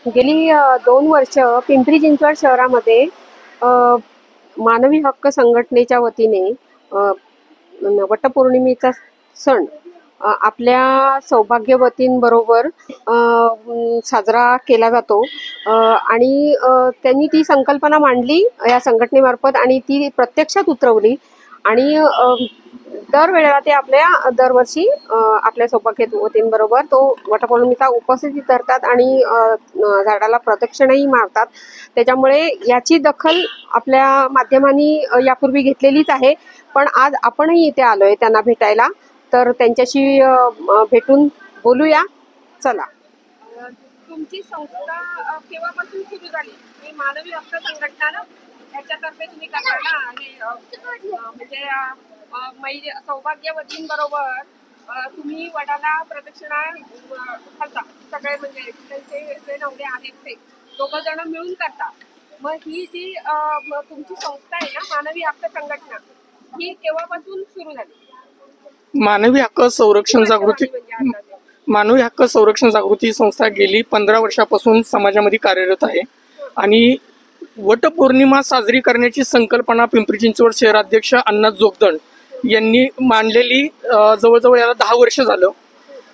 गेली 2 वर्ष पिंपरी चिंचवड शहरामध्ये अ, मानवी हक्क संघटनेच्या वतीने अ, वटपौर्णिमेचा सण आपल्या सौभाग्यवतींबरोबर साजरा केला जातो. आणि त्यांनी ती संकल्पना मांडली या संघटनेमार्फत आणि ती प्रत्यक्षात उतरवली. आणि दरवेळेला ते दरवर्षी आपल्या सौभाग्यवतींबरोबर तो वटपौर्णिमेचा उपस्थिती धरतात आणि झाडाला प्रदक्षिणाही मारतात. त्याच्यामुळे याची दखल आपल्या माध्यमांनी यापूर्वी घेतलेलीच आहे. पण आज आपणही इथे आलोय त्यांना भेटायला, तर त्यांच्याशी भेटून बोलूया. चला. तुमची संस्था केव्हापासून सुरू झाली? ही मानवी हक्क संघटना ना, त्याच्यातर्फे तुम्ही करता ना? आणि म्हणजे सौभाग्यवतींबरोबर तुम्ही वडाला प्रदक्षिणा घालता. सगळे म्हणजे त्यांचे जे नवरे आहेत ते दोघ जण मिळून करता. मग ही जी तुमची संस्था आहे ना, मानवी हक्क संघटना, ही केव्हापासून सुरू झाली? मानवी हक्क संरक्षण जागृती मानवी हक्क संरक्षण जागृती संस्था गेली 15 वर्षापासून समाजामध्ये कार्यरत आहे. आणि वटपौर्णिमा साजरी करण्याची संकल्पना पिंपरी चिंचवड शहराध्यक्ष अण्णा जोगदंड यांनी मांडलेली जवळजवळ याला 10 वर्ष झालं.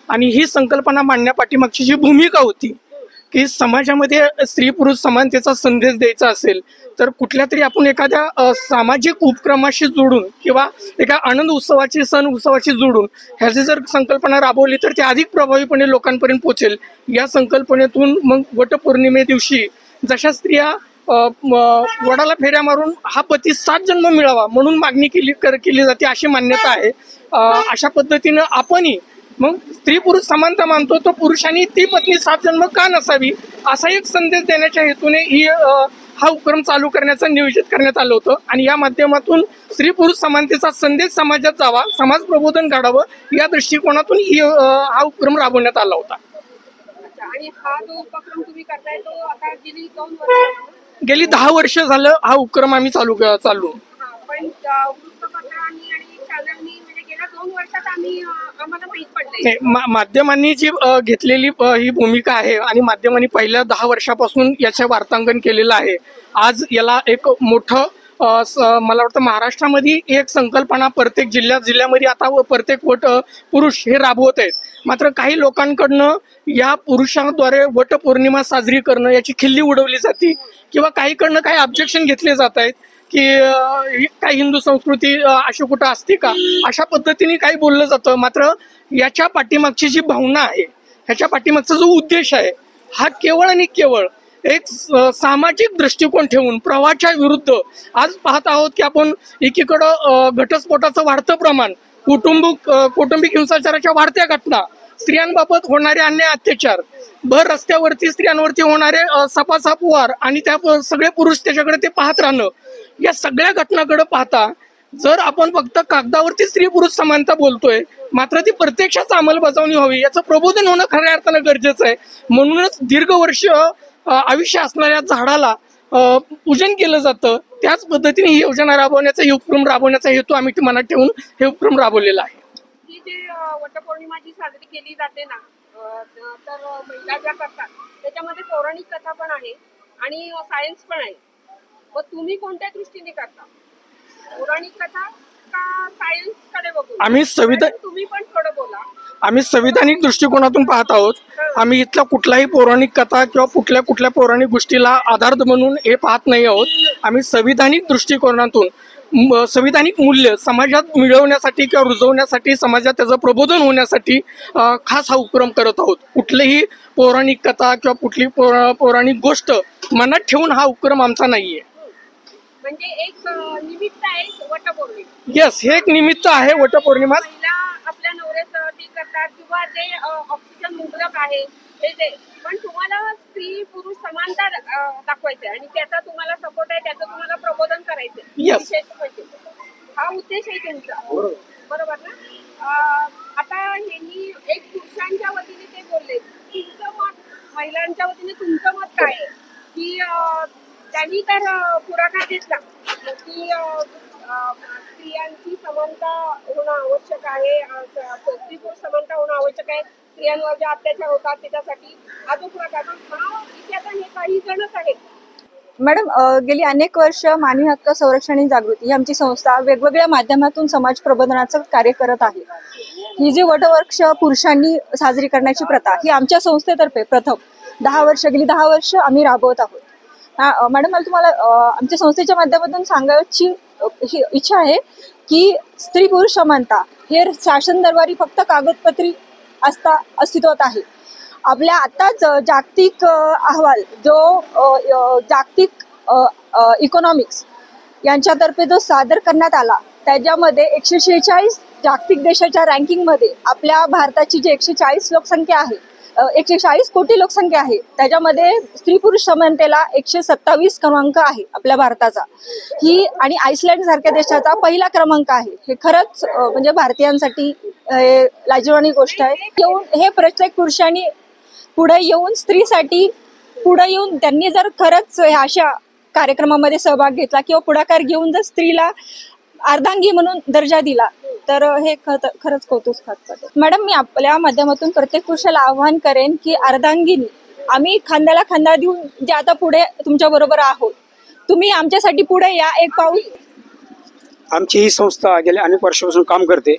आणि ही संकल्पना मांडण्यापाठीमागची जी भूमिका होती की समाजामध्ये स्त्री पुरुष समानतेचा संदेश द्यायचा असेल तर कुठल्या तरी आपण एखाद्या सामाजिक उपक्रमाशी जोडून किंवा एका आनंद उत्सवाची सण उत्सवाशी जोडून ह्याची जर संकल्पना राबवली तर ती अधिक प्रभावीपणे लोकांपर्यंत पोहोचेल. या संकल्पनेतून मग वटपौर्णिमे दिवशी जशा स्त्रिया वडाला फेऱ्या मारून हा पती 7 जन्म मिळावा म्हणून मागणी केली जाते अशी मान्यता आहे. अशा पद्धतीनं आपणही मग स्त्री पुरुष समानता मानतो तर पुरुषांनी ती पत्नी 7 जन्म का नसावी असा एक संदेश देण्याच्या हेतूने हा उपक्रम चालू करण्याचं नियोजित करण्यात आलं होतं. आणि या माध्यमातून स्त्री पुरुष समानतेचा संदेश समाजात जावा, समाज प्रबोधन घडावं या दृष्टिकोनातून हा उपक्रम राबवण्यात आला होता. आणि हा जो उपक्रम तुम्ही करताय तो आता गेली 10 वर्ष झालं हा उपक्रम आम्ही चालू. पण वृत्तपत्रांनी आणि चॅनलनी म्हणजे गेल्या 2 वर्षात आम्हाला माहित पडलंय. माध्यमांनी जी घेतलेली ही भूमिका आहे आणि माध्यमांनी पहिल्या 10 वर्षापासून याचं वार्तांकन केलेलं आहे. आज याला एक मोठं मला वाटतं महाराष्ट्रामध्ये एक संकल्पना प्रत्येक जिल्ह्यामध्ये आता प्रत्येक पुरुष हे राबवत आहेत. मात्र काही लोकांकडनं या पुरुषांद्वारे वटपौर्णिमा साजरी करणं याची खिल्ली उडवली जाते किंवा काहीकडनं काही ऑब्जेक्शन घेतले जात आहेत की काही हिंदू संस्कृती अशी कुठं असते का अशा पद्धतीने काही बोललं जातं. मात्र याच्या पाठीमागची जी भावना आहे ह्याच्या पाठीमागचा जो उद्देश आहे हा केवळ आणि केवळ एक सामाजिक दृष्टिकोन ठेवून प्रवाहाच्या विरुद्ध. आज पाहत आहोत की आपण एकीकडं घटस्फोटाचं वाढतं प्रमाण, कौटुंबिक हिंसाचाराच्या वाढत्या घटना, स्त्रियांबाबत होणारे अन्याय अत्याचार, भर रस्त्यावरती स्त्रियांवरती होणारे सपासाप वार आणि त्या सगळे पुरुष त्याच्याकडे ते पाहत राहणं, या सगळ्या घटनाकडे पाहता जर आपण फक्त कागदावरती स्त्री पुरुष समानता बोलतोय मात्र ती प्रत्यक्षात अंमलबजावणी व्हावी याचं प्रबोधन होणं खऱ्या अर्थानं गरजेचं आहे. म्हणूनच दीर्घ वर्ष आयुष्य असणाऱ्या झाडाला पूजन केलं जातं. त्याच पद्धतीने ही योजना राबवण्याचा हे उपक्रम राबवण्याचा हेतू आम्ही मनात ठेवून हे उपक्रम राबवलेला आहे. ही जे वटपौर्णिमा जी साजरी केली जाते ना, तर महिला ज्या करतात त्याच्यामध्ये पौराणिक कथा पण आहे आणि सायन्स पण आहे. मग तुम्ही कोणत्या दृष्टीने करता? पौराणिक कथा का सायन्स कडे बघून? तुम्ही पण थोडं बोला. आम्ही संविधानिक दृष्टिकोनातून पाहत आहोत. आम्ही इथला कुठलाही पौराणिक कथा किंवा कुठल्या पौराणिक गोष्टीला आधार म्हणून हे पाहत नाही आहोत. आम्ही संविधानिक दृष्टिकोनातून संविधानिक मूल्य समाजात मिळवण्यासाठी किंवा रुजवण्यासाठी समाजात त्याचं प्रबोधन होण्यासाठी खास हा उपक्रम करत आहोत. कुठलीही पौराणिक कथा किंवा कुठली पौराणिक गोष्ट मनात ठेवून हा उपक्रम आमचा नाहीये. म्हणजे एक निमित्त आहे वटपौर्णिमा. येस, हे एक निमित्त आहे वटपौर्णिमा. आपल्या नवऱ्यासाठी करतात किंवा जे ऑक्सिजन मुबलक आहे ते, पण तुम्हाला स्त्री पुरुष समानता दाखवायचं आणि त्याचा तुम्हाला सपोर्ट आहे, त्याचं तुम्हाला प्रबोधन करायचं. हा उद्देश आहे तुमचा, बरोबर ना? आता यांनी एक पुरुषांच्या वतीने ते बोलले, तुमचं मत, महिलांच्या वतीने तुमचं मत काय आहे? की त्यांनी तर पुढाकार घेतला की स्त्रियांची समानता होणं आवश्यक आहे, स्त्री पुरुष समानता होणं आवश्यक आहे, स्त्रियांवर जे अत्याचार होतात त्याच्यासाठी अजून प्रकार इथे आता हे काही जणच आहेत. मॅडम, गेली अनेक वर्ष मानवी हक्क संरक्षण आणि जागृती ही आमची संस्था वेगवेगळ्या माध्यमातून समाज प्रबोधनाचं कार्य करत आहे. ही जी वटवृक्ष पुरुषांनी साजरी करण्याची प्रथा ही आमच्या संस्थेतर्फे प्रथम 10 वर्ष आम्ही राबवत आहोत. मॅडम, मला तुम्हाला आमच्या संस्थेच्या माध्यमातून सांगायची इच्छा आहे की स्त्री पुरुष समानता हे शासन दरबारी फक्त कागदपत्री अस्तित्वात आहे. आपल्या आताच जागतिक अहवाल जो जागतिक इकॉनॉमिक्स यांच्यातर्फे जो सादर करण्यात आला त्याच्यामध्ये 146 जागतिक देशाच्या रँकिंगमध्ये आपल्या भारताची जी 140 लोकसंख्या आहे, 140 कोटी लोकसंख्या आहे, त्याच्यामध्ये स्त्री पुरुष समानतेला 127 क्रमांक आहे आपल्या भारताचा. ही आणि आईसलँड सारख्या देशाचा पहिला क्रमांक आहे. हे खरंच म्हणजे भारतीयांसाठी हे लाजिरवाणी गोष्ट आहे. हे प्रत्येक पुरुषांनी पुढे येऊन स्त्रीसाठी पुढे येऊन त्यांनी जर खरंच अशा कार्यक्रमामध्ये सहभाग घेतला किंवा पुढाकार घेऊन जर स्त्रीला अर्धांगी म्हणून दर्जा दिला तर हे खरंच कौतुकास्पद आहे. मॅडम, मी आपल्या माध्यमातून प्रत्येक पुरुषाला आवाहन करेन की अर्धांगिनी आम्ही खांद्याला खांदा देऊन जे आता पुढे तुमच्या बरोबर आहोत, तुम्ही आमच्यासाठी पुढे या, एक पाऊल. आमची ही संस्था गेल्या अनेक वर्षापासून काम करते.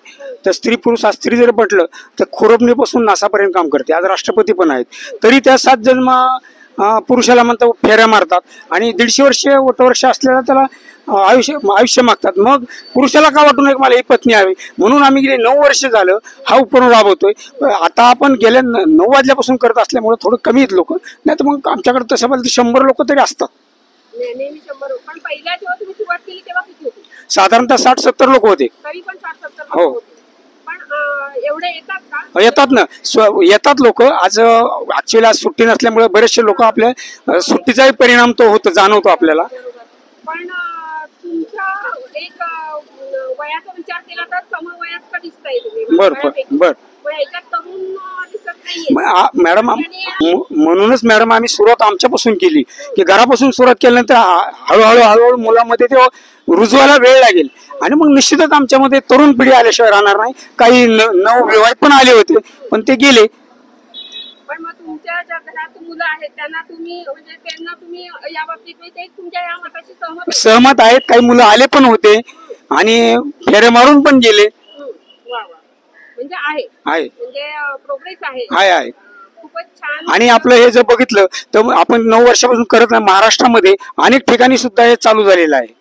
तर स्त्री पुरुष आज स्त्री जर म्हटलं तर खोरपणीपासून नासापर्यंत काम करते. आज राष्ट्रपती पण आहेत, तरी त्या 7 जन्म पुरुषाला म्हणतात फेऱ्या मारतात आणि 150 वटवर्ष असलेला त्याला आयुष्य मागतात. मग पुरुषाला का वाटू नये मला ही पत्नी हवी, म्हणून आम्ही गेले 9 वर्ष झालं हा उपक्रम राबवतोय. आता आपण गेल्या 9 वाजल्यापासून करत असल्यामुळे थोडं कमी आहेत लोक, नाही तर मग आमच्याकडे तसं बोलते 100 लोक तरी असतात. नेहमी 100. पण पहिल्या जेव्हा तुम्ही सुरुवात केली तेव्हा किती होते? साधारणतः 60-70 लोक होते. तरी पण 60-70 हो. होते. पण एवढे येतात का? येतात ना, येतात लोक. आज ऍक्च्युअली आज सुट्टी नसल्यामुळे बरेचसे लोक आपल्या सुट्टीचाही परिणाम तो होतो, जाणवतो आपल्याला. पण तुमच्या एक वयाचा विचार केला तर समवयस्क दिसताय तुम्ही. बर. पण याच्यात तरुण दिसत नाहीये. मॅडम, म्हणूनच मॅडम आम्ही सुरुवात आमच्यापासून केली की घरापासून सुरुवात केल्यानंतर हळूहळू मुलांमध्ये ते रुजवायला वेळ लागेल आणि मग निश्चितच आमच्यामध्ये तरुण पिढी आल्याशिवाय राहणार नाही. काही नवविवाहित पण आले होते पण ते गेले. पण मग तुमच्या ज्या घरात मुलं आहेत त्यांना तुम्ही म्हणजे त्यांना तुम्ही या बाबतीत ते तुमच्या या मताशी सहमत आहेत. काही मुलं आले पण होते आणि फेरे मारून पण गेले. म्हणजे आहे म्हणजे प्रोग्रेस आहे. खूपच छान. आणि आपलं हे जर बघितलं तर आपण 9 वर्षापासून करत नाही. महाराष्ट्रामध्ये अनेक ठिकाणी सुद्धा हे चालू झालेलं आहे.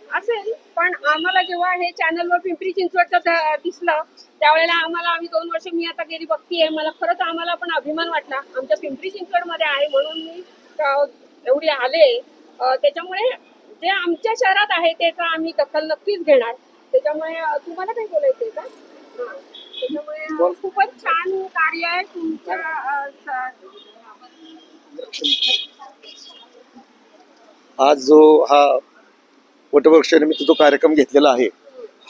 असेल, पण आम्हाला जेव्हा हे चॅनलवर पिंपरी चिंचवडचं दिसलं त्यावेळेला आम्ही 2 वर्ष मी आता गेली बघतीये, मला खरंच आम्हाला पण अभिमान वाटला. आमच्या पिंपरी चिंचवडमध्ये आहे म्हणून मी एवढी आले. त्याच्यामुळे जे आमच्या शहरात आहे त्याचा आम्ही दखल नक्कीच घेणार. त्याच्यामुळे तुम्हाला काही बोलायचंय का? त्याच्यामुळे खूपच छान कार्य आहे तुमच्या. आज जो हा वटवृक्षनिमित्त जो कार्यक्रम घेतलेला आहे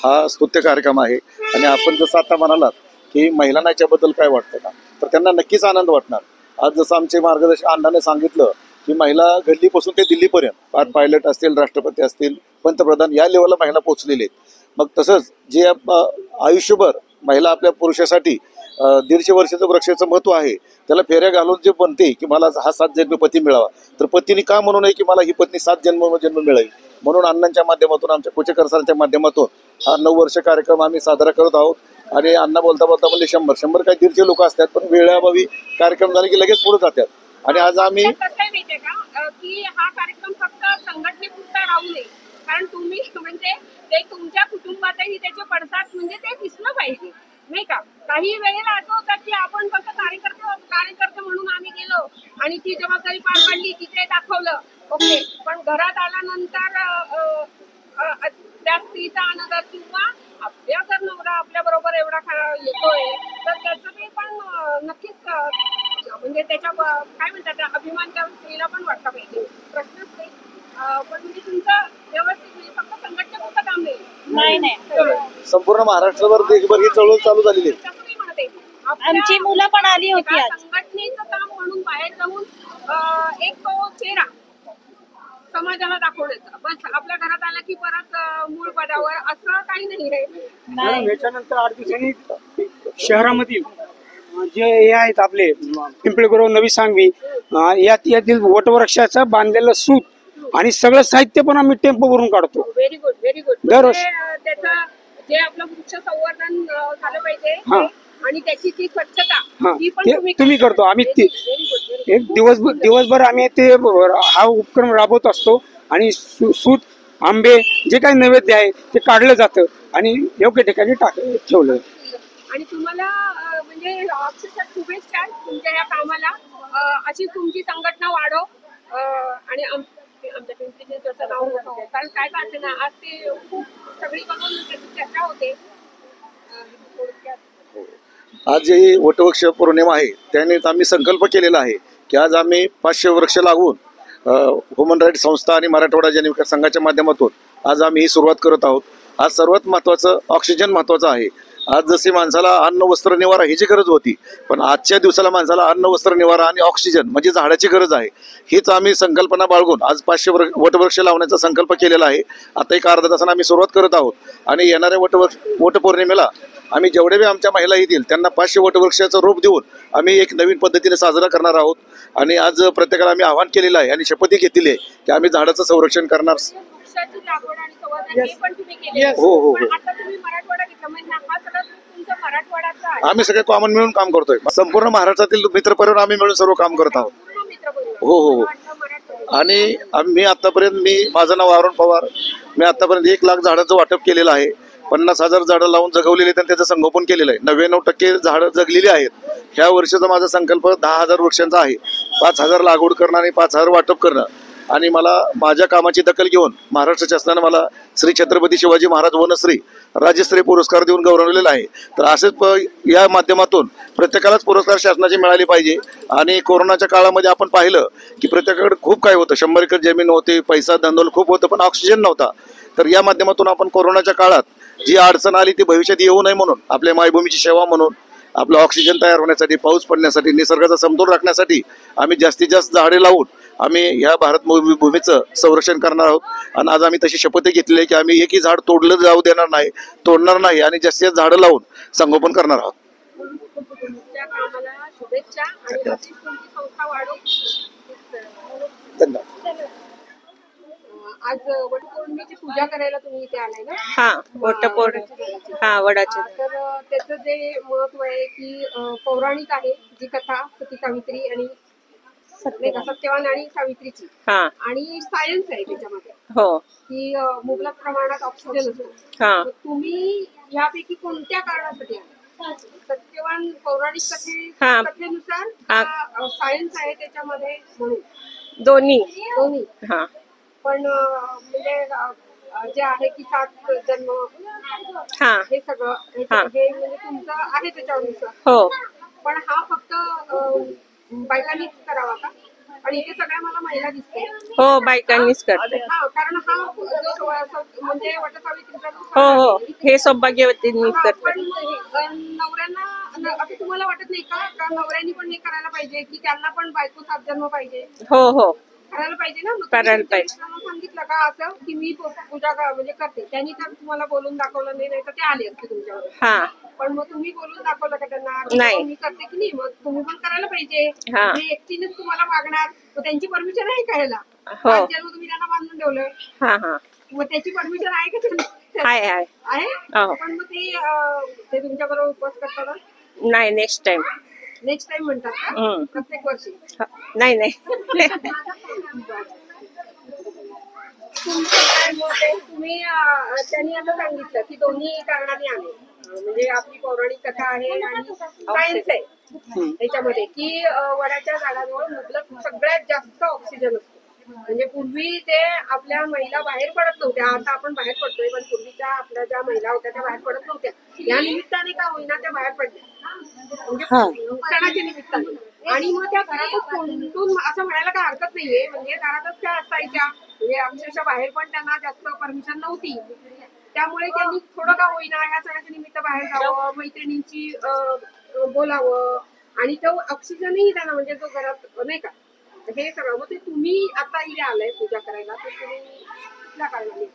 हा स्तुत्य कार्यक्रम आहे. आणि आपण जसं आता म्हणालात की महिलांना याच्याबद्दल काय वाटतं का, तर त्यांना नक्कीच आनंद वाटणार. आज जसं आमचे मार्गदर्शक अण्णाने सांगितलं की महिला गल्लीपासून ते दिल्लीपर्यंत पायलट असतील, राष्ट्रपती असतील, पंतप्रधान या लेवलला महिला पोहोचलेले आहेत. मग तसंच जे आयुष्यभर महिला आपल्या पुरुषासाठी 150 वर्षाचं वृक्षाचं महत्व आहे त्याला फेऱ्या घालून जे बनते की मला हा 7 जन्म पती मिळावा, तर पतीने का म्हणू नये की मला ही पत्नी 7 जन्म मिळावी. म्हणून अण्णांच्या माध्यमातून, आमच्या कोचेकर सरांच्या माध्यमातून हा 9 वर्ष कार्यक्रम आम्ही साजरा करत आहोत. आणि अण्णा बोलता म्हणजे 100 काही 150 लोक असतात, पण वेळाभावी कार्यक्रम झाले की लगेच पुढे जातात. आणि आज आम्ही माहितीये का की हा कार्यक्रम फक्त संघटनेपुरता राहू नये, कारण तुम्ही म्हणजे ते तुमच्या कुटुंबातही त्याचे पडसाद म्हणजे ते दिसलं पाहिजे, नाही का? काही वेळेला असं होतं की आपण फक्त कार्यकर्ते म्हणून आम्ही गेलो आणि ती जबाबदारी पार पाडली, तिथे दाखवलं, ओके. पण घरात आल्यानंतर त्या स्त्रीचा अनादर किंवा आपल्या जर नवरा आपल्या बरोबर एवढा येतोय तर त्याचं ते पण नक्कीच म्हणजे त्याच्या काय म्हणतात त्या अभिमान त्या स्त्रीला पण वाटला पाहिजे. प्रश्नच नाही. पण म्हणजे तुमचं व्यवस्थित म्हणजे फक्त संघटनेपुरतं काम नाही, संपूर्ण महाराष्ट्रभर देशभर ही चळवळ चालू झालेली आहे. आमची मुलं पण आली होती. संघटनेचं काम म्हणून बाहेर जाऊन एक तो चेहरा समाजाला दाखवण्याचा, बस आपल्या घरात आला की परत मूळ पदावर असं काही नाही आहे. याच्यानंतर 8 दिवसांनी शहरामध्ये जे हे आहेत आपले पिंपळेगुरव नवी सांगवी यातील वटवृक्षाचं बांधलेलं सूत आणि सगळं साहित्य पण आम्ही टेम्पो भरून काढतो. Very good very good. दरवर्षी. त्याचं जे आपलं वृक्ष संवर्धन झालं पाहिजे हा. आणि त्याची ती स्वच्छता हा ती पण ते तुम्ही करतो. आम्ही ते व्हेरी गुड. एक दिवसभर आम्ही ते हा उपक्रम राबवत असतो आणि सूत आंबे जे काही नैवेद्य आहे ते काढलं जातं आणि योग्य ठिकाणी ठेवलं. आणि तुम्हाला म्हणजे अक्षरशः शुभेच्छा तुमच्या या कामाला. अशी तुमची संघटना वाढो आणि आमच्या पिंपरी चिंचवडचं नाव मोठं हो. कारण काय करते ना आज ते खूप सगळीकडून त्याची चर्चा होते. आज जी वटवृक्ष पौर्णिमा आहे त्याने आम्ही संकल्प केलेला आहे की आज आम्ही 500 वृक्ष लागवून ह्युमन राईट संस्था आणि मराठवाडा जनविकास संघाच्या माध्यमातून आज आम्ही ही सुरुवात करत आहोत. आज सर्वात महत्त्वाचं ऑक्सिजन महत्त्वाचं आहे. आज जशी माणसाला अन्न वस्त्र निवारा ह्याची गरज होती, पण आजच्या दिवसाला माणसाला अन्न वस्त्र निवारा आणि ऑक्सिजन म्हणजे झाडाची गरज आहे. हीच आम्ही संकल्पना बाळगून आज 500 वटवृक्ष लावण्याचा संकल्प केलेला आहे. आता एक अर्धा तासानं आम्ही सुरुवात करत आहोत आणि येणाऱ्या वटपौर्णिमेला आम्ही जेवढे बी आमच्या महिला येतील त्यांना 500 वटवृक्षाचं रूप देऊन आम्ही एक नवीन पद्धतीने साजरा करणार आहोत. आणि आज प्रत्येकाला आम्ही आवाहन केलेलं आहे आणि शपथही घेतलेली आहे की आम्ही झाडाचं संरक्षण करणार. वृक्षाची लागवड आणि संवर्धन हे पण तुम्ही केले. हो. पण आता तुम्ही मराठवाडा घेतला म्हणजे हा सगळा तुमचा मराठवाडाचा आहे. आम्ही सगळे कॉमन मिळून काम करतोय. संपूर्ण महाराष्ट्रातील मित्रपरिवार आम्ही मिळून सर्व काम करत आहोत. पूर्ण मित्रपरिवार. हो. मला वाटलं मराठवाडा. आणि मी आतापर्यंत माझं नाव अरुण पवार. मी आतापर्यंत 1 लाख झाडांचं वाटप केलेलं आहे. 50,000 झाडं लावून जगवलेली आहेत आणि त्याचं संगोपन केलेलं आहे. 99% झाडं जगलेली आहेत. ह्या वर्षाचा माझा संकल्प 10,000 वृक्षांचा आहे. 5,000 लागवड करणं आणि 5,000 वाटप करणं. आणि मला माझ्या कामाची दखल घेऊन महाराष्ट्र शासनाने मला श्री छत्रपती शिवाजी महाराज वनश्री राज्यस्तरीय पुरस्कार देऊन गौरवलेला आहे. तर असेच या माध्यमातून प्रत्येकालाच पुरस्कार शासनाचे मिळाले पाहिजे. आणि कोरोनाच्या काळामध्ये आपण पाहिलं की प्रत्येकाकडे खूप काय होतं, 100 एकर जमीन होती, पैसा धंदोल खूप होतं, पण ऑक्सिजन नव्हता. तर या माध्यमातून आपण कोरोनाच्या काळात जी अडचण आली ती भविष्यात येऊ नये म्हणून आपल्या मायभूमीची सेवा म्हणून आपलं ऑक्सिजन तयार होण्यासाठी, पाऊस पडण्यासाठी, निसर्गाचा समतोल राखण्यासाठी आम्ही जास्तीत जास्त झाडे लावून आम्ही ह्या भारत भूमीचं संरक्षण करणार आहोत. आणि आज आम्ही तशी शपथ घेतली आहे की आम्ही एकही झाड तोडलं जाऊ देणार नाही, तोडणार नाही आणि जास्तीत जास्त झाडं लावून संगोपन करणार आहोत. तुमच्या कामाला शुभेच्छा आणि अशीच तुमची संस्था वाढो. धन्यवाद. आज वटपौर्णिमेची पूजा करायला तुम्ही इथे आलाय ना? हा वटपौर्णिमा. हा वडाचे. तर त्याचं जे महत्व आहे की पौराणिक आहे जी कथा सती सावित्री आणि सत्यवान आणि सावित्रीची. हा. आणि सायन्स आहे त्याच्यामध्ये हो. की मुबलक प्रमाणात ऑक्सिजन असतो. हा. तुम्ही यापैकी कोणत्या कारणासाठी आहात? सत्यवान पौराणिक कथेनुसार सायन्स आहे त्याच्यामध्ये म्हणून दोन्ही. हा. पण म्हणजे जे आहे की 7 जन्म हा. हे सगळं हे म्हणजे तुमचं आहे त्याच्यावर विश्वास. हो. पण हा फक्त बायकांनीच करावा का? आणि इथे सगळ्या मला महिला दिसते. हो बायकांनीच करते. हा, कारण हा जो म्हणजे वटसावित्रीचा हो. हे सौभाग्यवतींनी करते. पण नवऱ्यांना असं तुम्हाला वाटत नाही का नवऱ्यांनी पण हे करायला पाहिजे की त्यांना पण बायको 7 जन्म पाहिजे? हो. करायला पाहिजे ना. करायला पाहिजे. सांगितलं का असं की मी पूजा म्हणजे करते, त्यांनी तर तुम्हाला बोलून दाखवलं नाही तर ते आले असते तुमच्यावर. हा. पण मग तुम्ही बोलून दाखवलं का त्यांना? नाही. मी करते की नाही, मग तुम्ही पण करायला पाहिजे. हा. मी एकटीनेच तुम्हाला मागणार, मग त्यांची परमिशन आहे का ह्याला? हो. 5 जन्म तुम्ही त्यांना बांधून ठेवलं, हा. मग त्याची परमिशन आहे का त्यांना? आहे. हो. पण मग ते तुमच्या बरोबर उपवास करतात? नाही नेक्स्ट टाइम. नेक्स्ट टाइम म्हणतात का? प्रत्येक वर्षी? नाही. तुम्ही त्यांनी आता सांगितलं की दोन्ही कारणाने आले, म्हणजे आपली पौराणिक कथा आहे आणि सायन्स आहे त्याच्यामध्ये की वडाच्या झाडाजवळ मुबलक सगळ्यात जास्त ऑक्सिजन असतो. म्हणजे पूर्वी ते आपल्या महिला बाहेर पडत नव्हत्या, आता आपण बाहेर पडतोय, पण पूर्वीच्या आपल्या ज्या महिला होत्या त्या बाहेर पडत नव्हत्या. या निमित्ताने का होईना त्या बाहेर पडल्या, म्हणजे नुकसानाच्या निमित्ताने. आणि मग त्या घरातच कोणतून असं म्हणायला काय हरकत नाहीये, म्हणजे घरातच त्या असायच्या, म्हणजे अक्षरशः बाहेर पण त्यांना जास्त परमिशन नव्हती. त्यामुळे त्यांनी थोडं का होईना या सगळ्याच्या निमित्त बाहेर जावं, मैत्रिणींची बोलावं आणि तो ऑक्सिजनही त्यांना म्हणजे जो घरात नाही का हे सगळं. मग ते तुम्ही आता इथे आलाय पूजा करायला, तर तुम्ही कुठल्या कारणाने?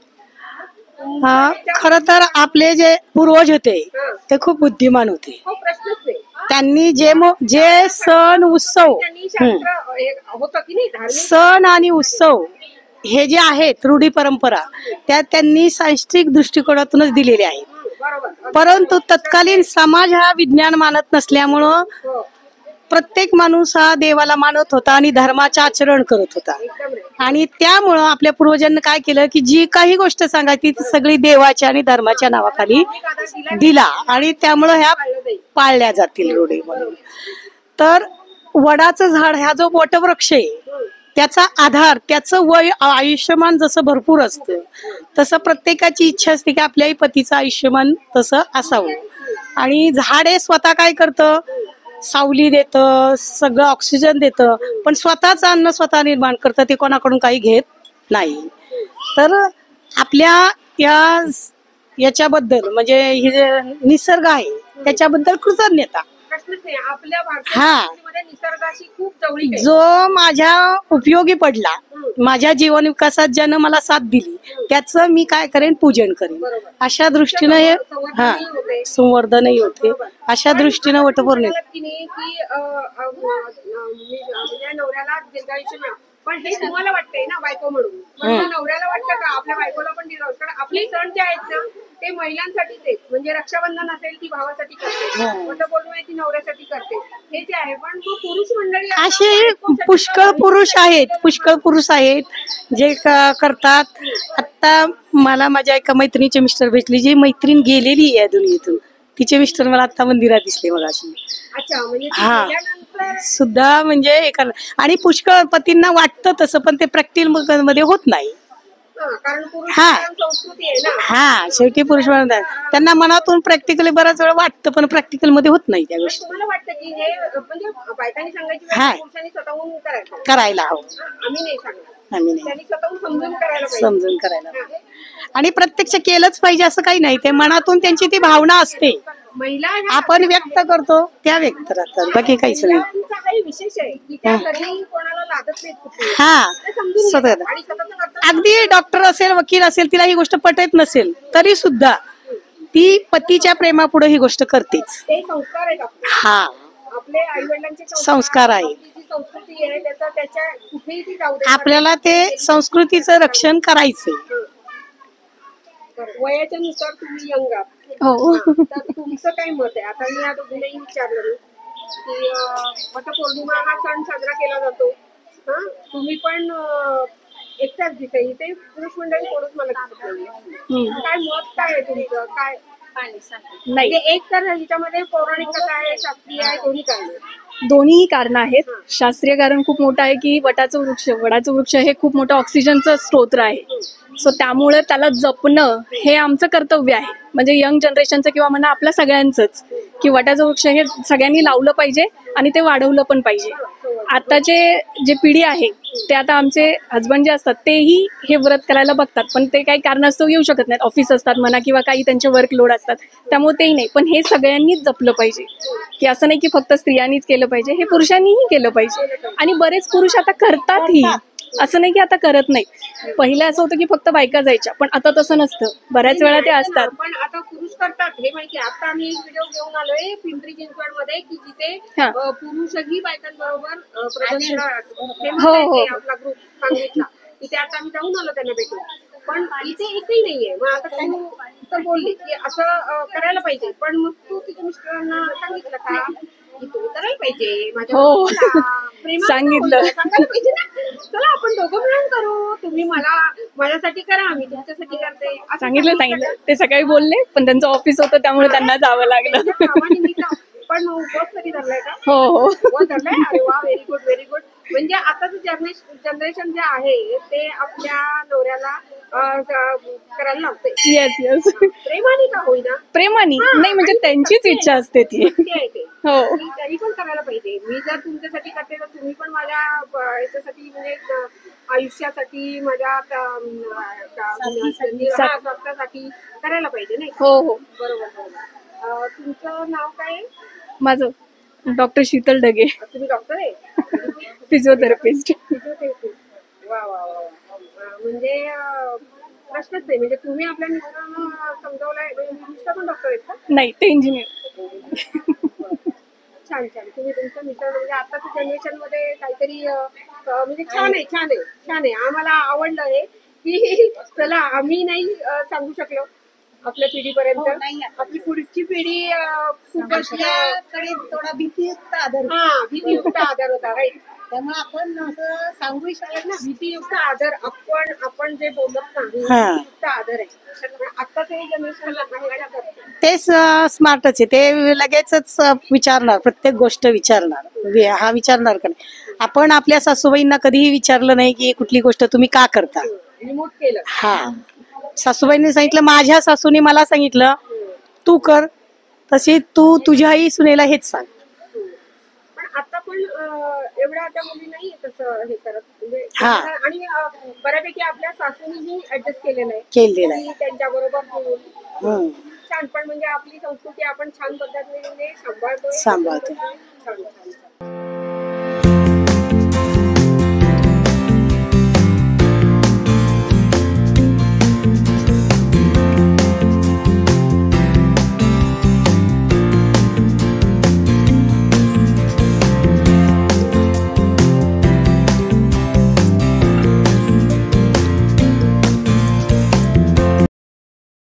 खर तर आपले जे पूर्वज होते ते खूप बुद्धिमान होते. हो, प्रश्नच नाही. त्यांनी जे सण उत्सव त्यांनी शास्त्र हे होतं की नाही धार्मिक सण आणि उत्सव हे जे आहेत रूढी परंपरा त्या त्यांनी सांस्कृतिक दृष्टिकोनातूनच दिलेले आहेत. बरोबर परंतु तत्कालीन समाज हा विज्ञान मानत नसल्यामुळं हो प्रत्येक माणूस हा देवाला मानत होता आणि धर्माचे आचरण करत होता. एकदम रे. आणि त्यामुळं आपल्या पूर्वजांनी काय केलं की जी काही गोष्ट सांगायची ती सगळी देवाच्या आणि धर्माच्या नावाखाली दिला आणि त्यामुळं ह्या पाळल्या जातील रूढी म्हणून. तर वडाचं झाड हा जो वटवृक्ष आहे त्याचा आधार त्याचं वय आयुष्यमान जसं भरपूर असतं तसं प्रत्येकाची इच्छा असते की आपल्याही पतीचं आयुष्यमान तसं असावं. आणि झाड हे स्वतः काय करतं सावली देतं सगळं ऑक्सिजन देतं पण स्वतःच अन्न स्वतः निर्माण करतं ते कोणाकडून काही घेत नाही. तर आपल्या याच्याबद्दल म्हणजे हे जे निसर्ग आहे त्याच्याबद्दल कृतज्ञता. प्रश्नच नाही आपल्या भारतीय हा. संस्कृतीमध्ये निसर्गाशी खूप जवळीक आहे. जो माझ्या उपयोगी पडला माझ्या जीवन विकासात ज्यानं मला साथ दिली त्याचं मी काय करेन पूजन करेन अशा दृष्टीनं हे हा संवर्धनही होते अशा दृष्टीनं वटपौर्णिमा. की नाही की म्हणजे नवऱ्याला दीर्घायुष्य मिळावं पण हे तुम्हाला वाटतंय ना बायको म्हणून म्हणजे नवऱ्याला वाटतं का आपल्या बायकोला पण दीर्घायुष्य कारण आपले सण जे आहेत ना ते महिलांसाठीच आहेत. म्हणजे रक्षाबंधन असेल ती भावासाठी करते वटपौर्णिमा ती नवऱ्यासाठी करते हे जे आहे पण मग पुरुष मंडळी आता असे बायकोसाठी पुष्कळ पुरुष आहेत जे करतात. आता मला माझ्या एका मैत्रिणीचे मिस्टर भेटली जी मैत्रीण गेलेली आहे दुनियेतून तिचे मिस्टर मला आता मंदिरात दिसले मग अशी. अच्छा म्हणजे ती हा. गेल्यानंतर सुद्धा म्हणजे आणि पुष्कळ पतींना वाटतं तसं पण ते प्रॅक्टिकल मध्ये होत नाही. कारण पुरुष हा. संस्कृती आहे ना हा शेवटी पुरुष म्हणतात त्यांना मनातून प्रॅक्टिकली बराच वेळ वाटतं पण प्रॅक्टिकल मध्ये होत नाही त्या गोष्टी. तुम्हाला वाटतं की हे म्हणजे बायकांनी सांगायची हा. पुरुषांनी स्वतःहून करायचं करायला हवं आम्ही नाही सांगणार आम्ही नाही त्यांनी स्वतःहून समजून करायला पाहिजे. समजून करायला हवं. आणि प्रत्यक्ष केलंच पाहिजे असं काही नाही ते मनातून त्यांची ती भावना असते महिला ह्या आपण व्यक्त करतो त्या व्यक्त राहतात बाकी काहीच नाही. महिलांचा काही विशेष आहे की त्या कधी कोणाला लागत नाहीत कुठे हा ते समजून स्वतः घेतात आणि स्वतःचं कर्तव्य अगदी डॉक्टर असेल वकील असेल तिला ही गोष्ट पटत नसेल तरी सुद्धा ती पतीच्या प्रेमापुढे ही गोष्ट करतेच. ते संस्कार आहेत आपले हा आपले आई वडिलांचे संस्कार आहे. आपली जी संस्कृती आहे त्याचा त्याच्या कुठेही ती जाऊ दे आपल्याला ते संस्कृतीचं रक्षण करायचंय. वयाच्या नुसार तुम्ही यंग आहात हो. तर तुमचं काय मत आहे आता मी या दोघींनाही विचारलं की वटपौर्णिमा हा सण साजरा केला जातो हा तुम्ही पण एकटाच दिसते इथे पुरुष मंडळी कोणच मला दिसत नाहीये. काय मत काय आहे तुमचं काय म्हणजे एक तर ह्याच्यामध्ये पौराणिक कथा आहे शास्त्रीय आहे दोन्ही काय आहे? दोन्हीही कारण आहेत. शास्त्रीय कारण खूप मोठं आहे की वडाचं वृक्ष हे खूप मोठं ऑक्सिजनचं स्तोत्र आहे. सो त्यामुळे त्याला जपणं हे आमचं कर्तव्य आहे. म्हणजे यंग जनरेशनचं किंवा म्हणा आपल्या सगळ्यांचंच की वडाचं वृक्ष हे सगळ्यांनी लावलं पाहिजे आणि ते वाढवलं पण पाहिजे. आताचे जे पिढी आहे ते आता आमचे हजबंड जे असतात तेही हे व्रत करायला बघतात पण ते काही कारणास्तव येऊ शकत नाहीत. ऑफिस असतात म्हणा किंवा काही त्यांचे वर्कलोड असतात त्यामुळे तेही नाही. पण हे सगळ्यांनीच जपलं पाहिजे की असं नाही की फक्त स्त्रियांनीच केलं पाहिजे हे पुरुषांनीही केलं पाहिजे. आणि बरेच पुरुष आता करतातही असं नाही की आता करत नाही. पहिलं असं होतं की फक्त बायका जायच्या पण आता तसं नसतं बऱ्याच वेळा ते असतात. पण आता पुरुष करतात हे माहिती आहे. आता आम्ही एक व्हिडिओ घेऊन आलोय पिंपरी चिंचवड मध्ये की जिथे हा. पुरुषही बायकांबरोबर हो, हो. आपला ग्रुप सांगितला तिथे आता आम्ही जाऊन आलो त्यांना भेटून पण इथे एकही नाहीये. मग आता तू तर बोलली की असं करायला पाहिजे पण मग तू तुझ्या मिस्टरांना सांगितलं का की तुम्ही करायला पाहिजे माझ्या हो. मुलीला प्रेमाने सांगितलं. सांगायला पाहिजे ना चला आपण दोघं मिळून करू तुम्ही माझ्यासाठी करा मी तुमच्यासाठी करते असं सांगितलं ते सकाळी बोलले पण त्यांचं ऑफिस होतं त्यामुळे त्यांना जावं लागलं. पण उपवास तरी धरलाय का हो हो उपवास धरलाय अरे वा व्हेरी गुड म्हणजे आताचं जनरेशन जे आहे ते आपल्या नवऱ्याला करायला लावते येस प्रेमाने का होईना प्रेमाने नाही म्हणजे त्यांचीच इच्छा असते ती. ते आहे ते हो तरी पण करायला पाहिजे. मी जर तुमच्यासाठी करते तर तुम्ही पण माझ्या याच्यासाठी म्हणजे आयुष्यासाठी माझ्या स्वास्थ्यासाठी करायला पाहिजे नाही हो हो बरोबर. तुमचं नाव काय आहे? माझं डॉक्टर शीतल डगे तुम्ही डॉक्टर आहे फिजिओथेरपिस्ट. वा वा वा म्हणजे प्रश्नच नाही म्हणजे तुम्ही आपल्या मिस्टरांना समजावलंय मिस्टर पण डॉक्टर आहेत का नाही ते इंजिनियर. छान छान. तुम्ही तुमचं मिसळ म्हणजे आताच्या जनरेशन मध्ये काहीतरी म्हणजे छान आहे छान आहे छान आहे. आम्हाला आवडलं हे की चला आम्ही नाही सांगू शकलो आपल्या पिढीपर्यंत. आपली पुढची पिढी खूपच थोडा भीतीयुक्त आदर हा भीतीयुक्त आधार होता राईट. त्यामुळे आपण असं सांगू शकत ना. भीतीयुक्त आदर आपण जे बोलत नाही हा. भीतीयुक्त आदर आहे. आताच हे जनरेशन तेच स्मार्टच आहे. ते लगेचच विचारणार, प्रत्येक गोष्ट विचारणार. हा विचारणार का नाही. आपण आपल्या सासूबाईंना कधीही विचारलं नाही की कुठली गोष्ट तुम्ही का करता. रिमूव्ह केलं. हा, सासूबाईंनी सांगितलं, माझ्या सासूने मला सांगितलं तू कर, तशी तू तुझ्याही सुनेला हेच सांग. पण आता पण एवढ्या आता मुली नाही तसं हे करत म्हणजे हा. आणि बऱ्यापैकी आपल्या सासूनीही ऍडजस्ट केलेलं आहे केलेलं आहे. त्यांच्या बरोबर हम्म. छान. पण म्हणजे आपली संस्कृती आपण छान पद्धतीने सांभाळतोय. सांभाळतोय. छान छान.